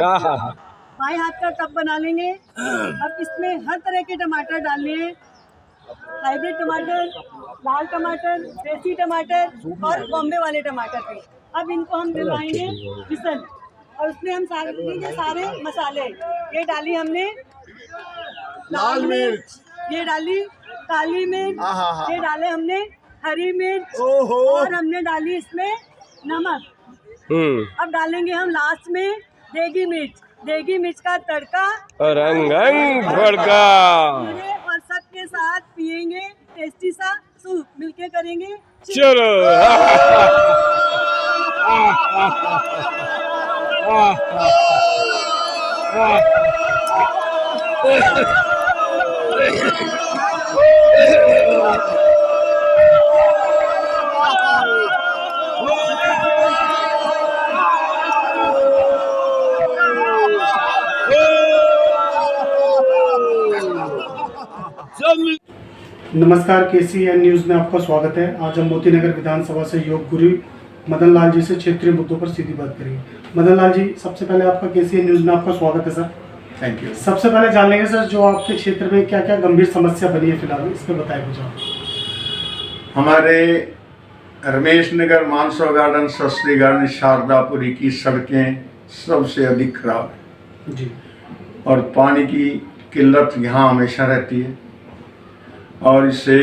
बाएं हाथ का कप बना लेंगे। अब इसमें हर तरह के टमाटर डालने हैं, हाइब्रिड टमाटर, लाल टमाटर, देसी टमाटर और बॉम्बे वाले टमाटर थे। अब इनको हम दिलवाएंगे विसल, और उसमें हम सारे मसाले, ये डाली हमने लाल मिर्च, ये डाली काली मिर्च, ये डाले हमने हरी मिर्च, और हमने डाली इसमें नमक। अब डालेंगे हम लास्ट में देगी मिर्च। देगी मिर्च का तड़का और भड़का और सबके साथ पियेंगे टेस्टी सा सूप, मिलके करेंगे। चलो नमस्कार, KCN न्यूज़ में आपका स्वागत है। आज हम मोती नगर विधानसभा से योग गुरु मदन लाल जी से क्षेत्रीय मुद्दों पर सीधी बात करेंगे। मदन लाल जी, सबसे पहले आपका KCN न्यूज़ में आपका स्वागत है सर। Thank you. सबसे पहले जान लेंगे सर, जो आपके क्षेत्र में क्या क्या गंभीर समस्या बनी है फिलहाल, इस पर बताएं कुछ आप। हमारे रमेश नगर, मानसरोवर गार्डन, सस्ती गार्डन, शारदापुरी की सड़कें सबसे अधिक खराब है जी, और पानी की किल्लत यहाँ हमेशा रहती है और इससे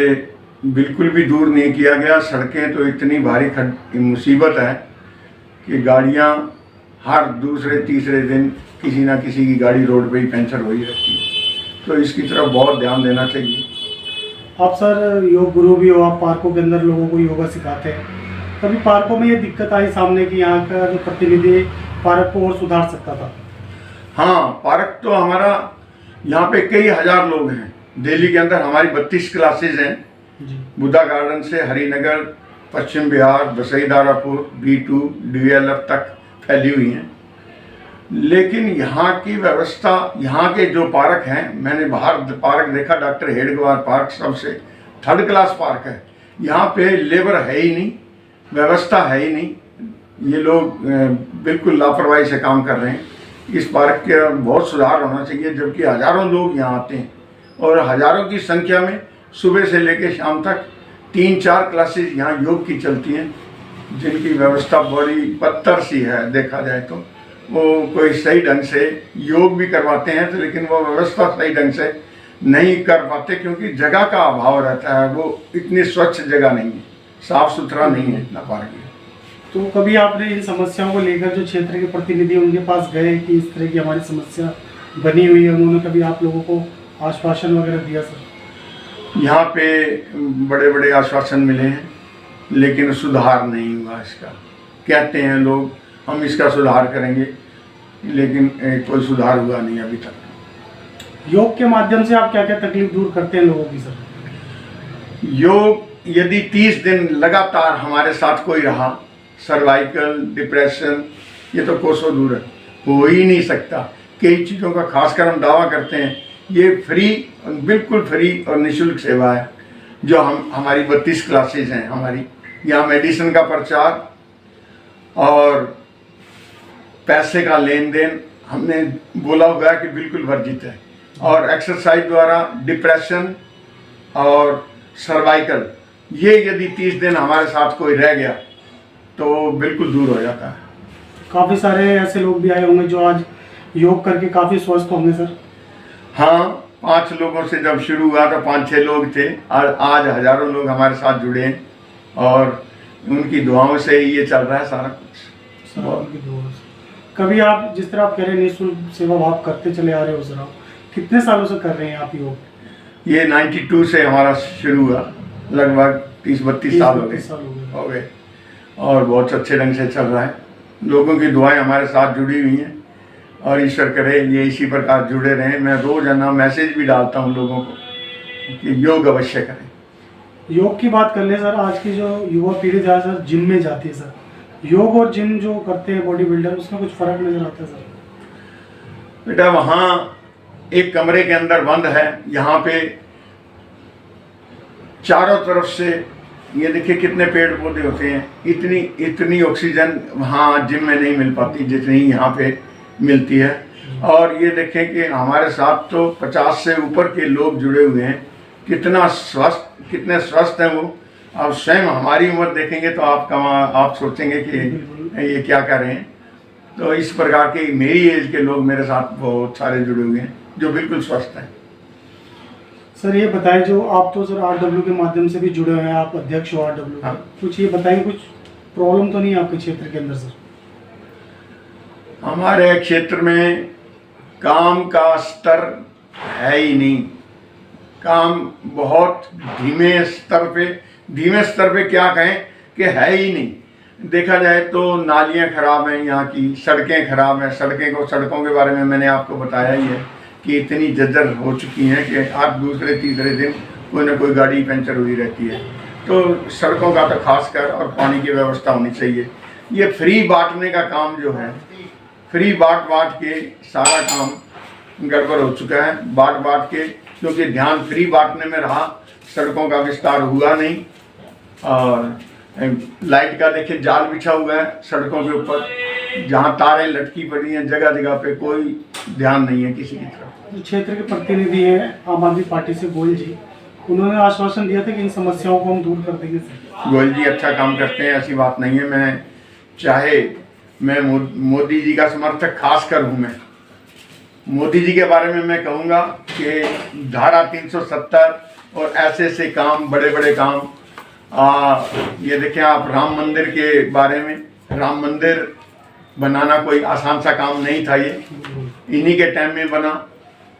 बिल्कुल भी दूर नहीं किया गया। सड़कें तो इतनी भारी मुसीबत है कि गाड़ियाँ हर दूसरे तीसरे दिन किसी ना किसी की गाड़ी रोड पे ही पंचर हो ही रहती है, तो इसकी तरफ बहुत ध्यान देना चाहिए। आप सर योग गुरु भी हो, आप पार्कों के अंदर लोगों को योगा सिखाते हैं। कभी पार्कों में ये दिक्कत आई सामने कि यहाँ का जो प्रतिनिधि पार्क को और सुधार सकता था? हाँ, पार्क तो हमारा यहाँ पे कई हजार लोग हैं। दिल्ली के अंदर हमारी 32 क्लासेज हैं जी। बुद्धा गार्डन से हरिनगर, पश्चिम बिहार, बसई दारापुर, B2, DLF तक फैली हुई हैं। लेकिन यहाँ की व्यवस्था, यहाँ के जो पार्क हैं, मैंने बाहर पार्क देखा, डॉक्टर हेडगेवार पार्क सबसे थर्ड क्लास पार्क है। यहाँ पे लेबर है ही नहीं, व्यवस्था है ही नहीं। ये लोग बिल्कुल लापरवाही से काम कर रहे हैं। इस पार्क का बहुत सुधार होना चाहिए, जबकि हजारों लोग यहाँ आते हैं और हजारों की संख्या में सुबह से लेकर शाम तक 3-4 क्लासेस यहाँ योग की चलती हैं, जिनकी व्यवस्था बड़ी पत्थर सी है। देखा जाए तो वो कोई सही ढंग से योग भी करवाते हैं, तो लेकिन वो व्यवस्था सही ढंग से नहीं कर पाते क्योंकि जगह का अभाव रहता है। वो इतनी स्वच्छ जगह नहीं है, साफ सुथरा नहीं है इतना पार्क। तो कभी आपने इन समस्याओं को लेकर जो क्षेत्र के प्रतिनिधि उनके पास गए कि इस तरह की हमारी समस्या बनी हुई है, उन्होंने कभी आप लोगों को आश्वासन वगैरह दिया सर? यहाँ पे बड़े बड़े आश्वासन मिले हैं, लेकिन सुधार नहीं हुआ इसका। कहते हैं लोग हम इसका सुधार करेंगे, लेकिन कोई सुधार हुआ नहीं अभी तक। योग के माध्यम से आप क्या क्या तकलीफ दूर करते हैं लोगों की सर? योग यदि 30 दिन लगातार हमारे साथ कोई रहा, सर्वाइकल डिप्रेशन ये तो कोसों दूर है, हो ही नहीं सकता। कई चीज़ों का खासकर हम दावा करते हैं, ये फ्री, बिल्कुल फ्री और निःशुल्क सेवा है जो हमारी 32 क्लासेज हैं हमारी। यहाँ मेडिसिन का प्रचार और पैसे का लेन देन हमने बोला हुआ है कि बिल्कुल वर्जित है, और एक्सरसाइज द्वारा डिप्रेशन और सर्वाइकल ये यदि 30 दिन हमारे साथ कोई रह गया तो बिल्कुल दूर हो जाता है। काफ़ी सारे ऐसे लोग भी आए होंगे जो आज योग करके काफ़ी स्वस्थ होंगे सर? हाँ, 5 लोगों से जब शुरू हुआ तो 5-6 लोग थे, और आज हजारों लोग हमारे साथ जुड़े हैं और उनकी दुआओं से ही ये चल रहा है सारा कुछ। उनकी दुआ से। कभी आप जिस तरह आप कह रहे हैं निःशुल्क सेवा भाव करते चले आ रहे हो सर, आप कितने सालों से कर रहे हैं आप योग? ये 92 से हमारा शुरू हुआ, लगभग 30-32 साल हो गए और बहुत अच्छे ढंग से चल रहा है। लोगों की दुआएं हमारे साथ जुड़ी हुई हैं और ईश्वर करे ये इसी प्रकार जुड़े रहें। मैं रोजाना मैसेज भी डालता हूं लोगों को कि योग अवश्य करें। योग की बात कर ले सर, आज की जो युवा पीढ़ी है सर जिम में जाती है सर, योग और जिम जो करते हैं बॉडी बिल्डर, उसमें कुछ फर्क नजर आता है सर? बेटा वहाँ एक कमरे के अंदर बंद है, यहाँ पे चारों तरफ से ये देखिए कितने पेड़ पौधे होते हैं, इतनी ऑक्सीजन वहाँ जिम में नहीं मिल पाती जितनी यहाँ पे मिलती है। और ये देखें कि हमारे साथ तो 50 से ऊपर के लोग जुड़े हुए हैं, कितने स्वस्थ हैं वो। अब स्वयं हमारी उम्र देखेंगे तो आप सोचेंगे कि ये क्या कर रहे हैं। तो इस प्रकार के मेरी एज के लोग मेरे साथ बहुत सारे जुड़े हुए हैं जो बिल्कुल स्वस्थ हैं। सर ये बताएं, जो आप तो सर RW के माध्यम से भी जुड़े हुए हैं, आप अध्यक्ष हो RW। हाँ। कुछ ये बताएंगे, कुछ प्रॉब्लम तो नहीं है आपके क्षेत्र के अंदर सर? हमारे क्षेत्र में काम का स्तर है ही नहीं। काम बहुत धीमे स्तर पे क्या कहें कि है ही नहीं। देखा जाए तो नालियां खराब हैं, यहाँ की सड़कें खराब हैं। सड़कों के बारे में मैंने आपको बताया ही है कि इतनी जर्जर हो चुकी हैं कि हर दूसरे तीसरे दिन कोई ना कोई गाड़ी पंचर हुई रहती है। तो सड़कों का तो खास कर और पानी की व्यवस्था होनी चाहिए। ये फ्री बांटने का काम जो है, फ्री बांट के सारा काम गड़बड़ हो चुका है। बांट के क्योंकि ध्यान फ्री बांटने में रहा, सड़कों का विस्तार हुआ नहीं। और लाइट का देखिए जाल बिछा हुआ है सड़कों के ऊपर, जहाँ तारें लटकी पड़ी हैं, जगह जगह पे कोई ध्यान नहीं है किसी की तरफ। जो क्षेत्र के प्रतिनिधि हैं आम आदमी पार्टी से गोयल जी, उन्होंने आश्वासन दिया था कि इन समस्याओं को हम दूर कर देंगे सर। गोयल जी अच्छा काम करते हैं, ऐसी बात नहीं है। मैं मोदी जी का समर्थक खास कर हूँ। मैं मोदी जी के बारे में मैं कहूँगा कि धारा 370 और ऐसे काम, बड़े काम, ये देखें आप राम मंदिर के बारे में। राम मंदिर बनाना कोई आसान सा काम नहीं था, ये इन्हीं के टाइम में बना।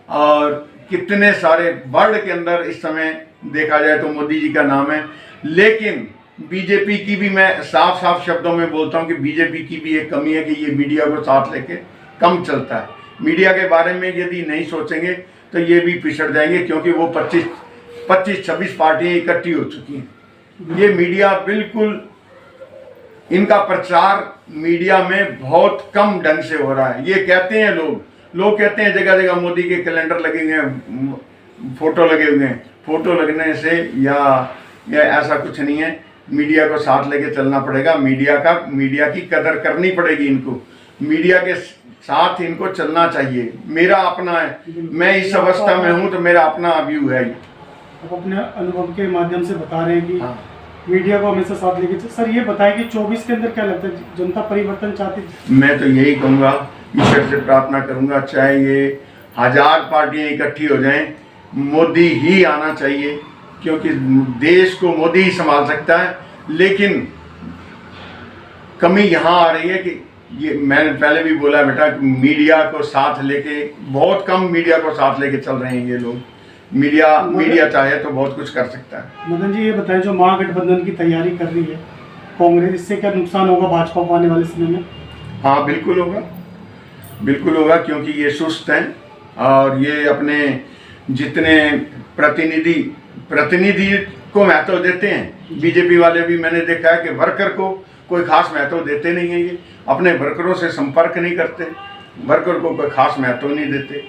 और कितने सारे वर्ल्ड के अंदर इस समय देखा जाए तो मोदी जी का नाम है। लेकिन बीजेपी की भी मैं साफ शब्दों में बोलता हूँ कि बीजेपी की भी एक कमी है कि ये मीडिया को साथ लेके कम चलता है। मीडिया के बारे में यदि नहीं सोचेंगे तो ये भी पिछड़ जाएंगे, क्योंकि वो 25-26 पार्टियां इकट्ठी हो चुकी हैं। ये मीडिया बिल्कुल, इनका प्रचार मीडिया में बहुत कम ढंग से हो रहा है। ये कहते हैं लोग कहते हैं जगह जगह मोदी के कैलेंडर लगे हुए हैं, फोटो लगे हुए हैं। फोटो लगने से या ऐसा कुछ नहीं है। मीडिया को साथ लेके चलना पड़ेगा। मीडिया की कदर करनी पड़ेगी इनको। मीडिया के साथ इनको चलना चाहिए। मेरा अपना है, मैं इस अवस्था में हूँ तो मेरा अपना व्यू है। आप अपने अनुभव के माध्यम से बता रहे हैं कि हाँ। मीडिया को हमेशा साथ लेके सर ये बताएं कि 24 के अंदर क्या लगता है, जनता परिवर्तन चाहती है? मैं तो यही कहूँगा, ईश्वर से प्रार्थना करूँगा, चाहे ये 1000 पार्टियां इकट्ठी हो जाएं, मोदी ही आना चाहिए, क्योंकि देश को मोदी ही संभाल सकता है। लेकिन कमी यहाँ आ रही है कि ये मैंने पहले भी बोला बेटा, मीडिया को साथ लेके, बहुत कम मीडिया को साथ लेके चल रहे हैं ये लोग। मीडिया चाहे तो बहुत कुछ कर सकता है। मदन जी ये बताएं, जो महागठबंधन की तैयारी कर रही है कांग्रेस, इससे क्या नुकसान होगा भाजपा को आने वाले समय में? हाँ बिल्कुल होगा, क्योंकि ये सुस्त हैं और ये अपने जितने प्रतिनिधि को महत्व देते हैं। बीजेपी वाले भी मैंने देखा है कि वर्कर को कोई खास महत्व देते नहीं है। ये अपने वर्करों से संपर्क नहीं करते, वर्कर को कोई खास महत्व नहीं देते।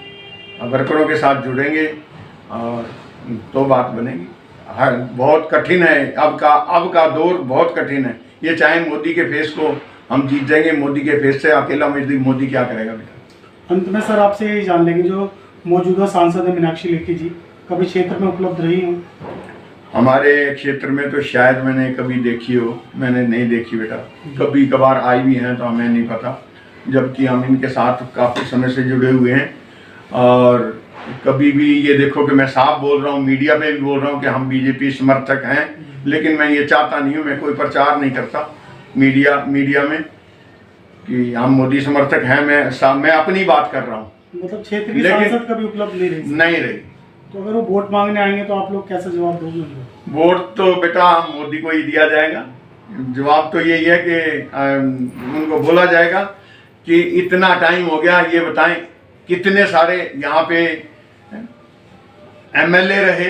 वर्करों के साथ जुड़ेंगे और तो बात बनेगी। बहुत कठिन है, अब का दौर बहुत कठिन है। ये चाहे मोदी के फेस को हम जीत जाएंगे, मोदी के फेस से अकेला मोदी क्या करेगा बेटा। अंत में सर आपसे यही जान लेंगे, जो मौजूदा सांसद है मीनाक्षी लेखी जी, कभी क्षेत्र में उपलब्ध रही हो? हमारे क्षेत्र में तो शायद मैंने कभी देखी हो, मैंने नहीं देखी बेटा। कभी कभार आई भी हैं तो हमें नहीं पता, जबकि हम इनके साथ काफ़ी समय से जुड़े हुए हैं। और कभी भी ये देखो कि मैं साफ बोल रहा हूँ, मीडिया पे भी बोल रहा हूँ कि हम बीजेपी समर्थक हैं, लेकिन मैं ये चाहता नहीं हूँ, मैं कोई प्रचार नहीं करता मीडिया में कि हम मोदी समर्थक हैं। मैं अपनी बात कर रहा हूँ। मतलब क्षेत्र की सांसद कभी उपलब्ध नहीं रही? तो अगर वो वोट मांगने आएंगे तो आप लोग कैसे जवाब दोगे? वोट तो बेटा मोदी को ही दिया जाएगा। जवाब तो यही है कि उनको बोला जाएगा कि इतना टाइम हो गया, ये बताएं कितने सारे यहाँ पे एमएलए रहे,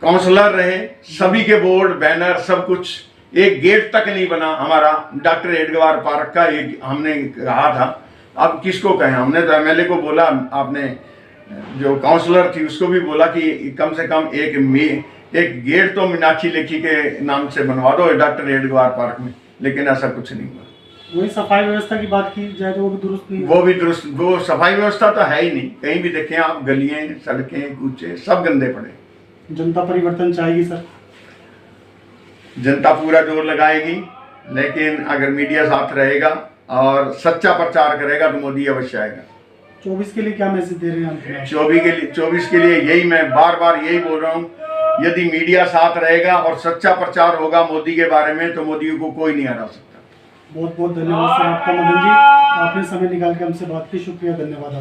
काउंसलर रहे, सभी के बोर्ड बैनर सब कुछ, एक गेट तक नहीं बना हमारा डॉक्टर एडगवार पार्क का। एक हमने कहा था, अब किसको कहें, हमने तो एमएलए को बोला, आपने जो काउंसलर थी उसको भी बोला कि कम से कम एक गेट तो मीनाक्षी लेखी के नाम से बनवा दो डॉक्टर एडगवार पार्क में, लेकिन ऐसा कुछ नहीं हुआ। वही सफाई व्यवस्था की बात की जाए तो वो भी दुरुस्त नहीं है। वो भी दुरुस्त, वो सफाई व्यवस्था तो है ही नहीं। कहीं भी देखें आप, गलियां, सड़कें, कूचे सब गंदे पड़े। जनता परिवर्तन चाहेगी सर? जनता पूरा जोर लगाएगी, लेकिन अगर मीडिया साथ रहेगा और सच्चा प्रचार करेगा तो मोदी अवश्य आएगा। 24 के लिए क्या मैसेज दे रहे हैं आप? 24 के लिए यही मैं बार बार यही बोल रहा हूँ, यदि मीडिया साथ रहेगा और सच्चा प्रचार होगा मोदी के बारे में तो मोदी को कोई नहीं हरा सकता। बहुत बहुत धन्यवाद सर आपका, मदन जी, आपने समय निकाल के हमसे बात की। शुक्रिया, धन्यवाद आपका।